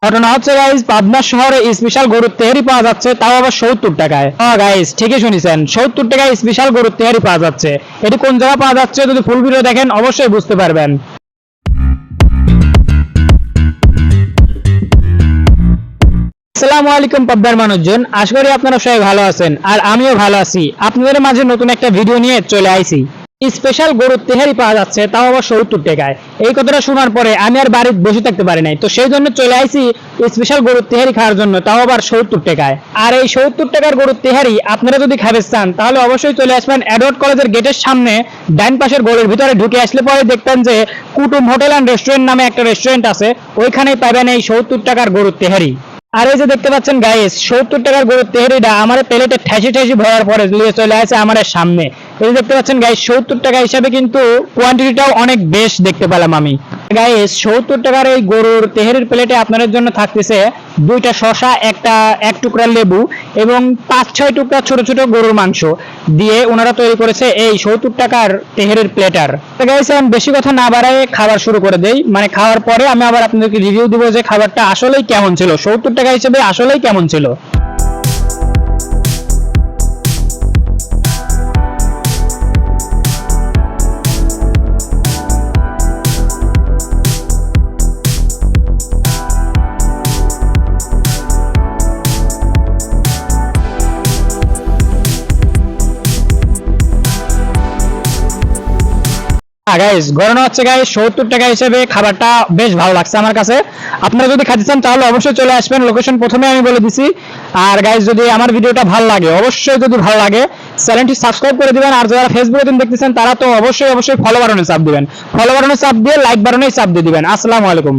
ঘটনা হচ্ছে গাইস, পাবনা শহরে স্পেশাল গরুর তেহারি পাওয়া যাচ্ছে, তাও আবার 70 টাকায়। হ্যাঁ গাইস, ঠিকই শুনেছেন, 70 টাকায় স্পেশাল গরুর তেহারি পাওয়া যাচ্ছে। এটি কোন জায়গায় পাওয়া যাচ্ছে যদি ফুল ভিডিও দেখেন অবশ্যই বুঝতে পারবেন। আসসালামু আলাইকুম পাবনার মানুষজন, আশা করি আপনারা সবাই ভালো আছেন আর আমিও ভালো আছি। আপনাদের মাঝে নতুন একটা ভিডিও নিয়ে চলে আইছি। স্পেশাল গরুর তেহারি পাওয়া যাচ্ছে, তাও আবার 70 টাকায়। এই কথাটা শোনার পরে আমি আর বাড়িতে বসে থাকতে পারি নাই, তো সেই জন্য চলে আইছি স্পেশাল গরুর তেহারি খাওয়ার জন্য, তাও আবার 70 টাকায়। আর এই 70 টাকার গরুর তেহারি আপনারা যদি খাবে চান তাহলে অবশ্যই চলে আসবেন এডওয়ার্ড কলেজের গেটের সামনে। ডাইন পাশের গলির ভিতরে ঢুকে আসলে পরে দেখবেন যে কুটুম হোটেল অ্যান্ড রেস্টুরেন্ট নামে একটা রেস্টুরেন্ট আছে, ওইখানেই পাবেন এই 70 টাকার গরুর তেহারি। আর এই যে দেখতে পাচ্ছেন গাইস, 70 টাকার গরুর তেহারিটা আমার প্লেটে ঠেসি ঠেসি ভরার পরে নিয়ে চলে আসে আমার সামনে। এই যে দেখতে পাচ্ছেন গাইস, 70 টাকা হিসাবে কিন্তু কোয়ান্টিটিটাও অনেক বেশ দেখতে পেলাম আমি। গাইস, 70 টাকার এই গরুর তেহারির প্লেটে আপনাদের জন্য থাকতেছে 2টা শসা, এক টুকরা লেবু এবং 5-6 টুকরা ছোট ছোট গরুর মাংস দিয়ে ওনারা তৈরি করেছে এই 70 টাকার তেহারির প্লেটার। গাইস, আমি বেশি কথা না বাড়ায় খাবার শুরু করে দেই, মানে খাওয়ার পরে আমি আবার আপনাদেরকে রিভিউ দিব যে খাবারটা আসলেই কেমন ছিল, 70 টাকা হিসেবে আসলেই কেমন ছিল। গাইস, ঘটনা হচ্ছে গাইস, 70 টাকা হিসেবে খাবারটা বেশ ভালো লাগছে আমার কাছে। আপনারা যদি খেতে চান তাহলে অবশ্যই চলে আসবেন, লোকেশন প্রথমে আমি বলে দিছি। আর গাইস, যদি আমার ভিডিওটা ভালো লাগে, অবশ্যই যদি ভালো লাগে চ্যানেলটি সাবস্ক্রাইব করে দিবেন। আর যারা ফেসবুকে দিন দেখতেছেন তারা তো অবশ্যই অবশ্যই ফলো বাটনে চাপ দিবেন, ফলো বাটনে চাপ দিয়ে লাইক বাটনে চাপ দিয়ে দিবেন। আসসালামু আলাইকুম।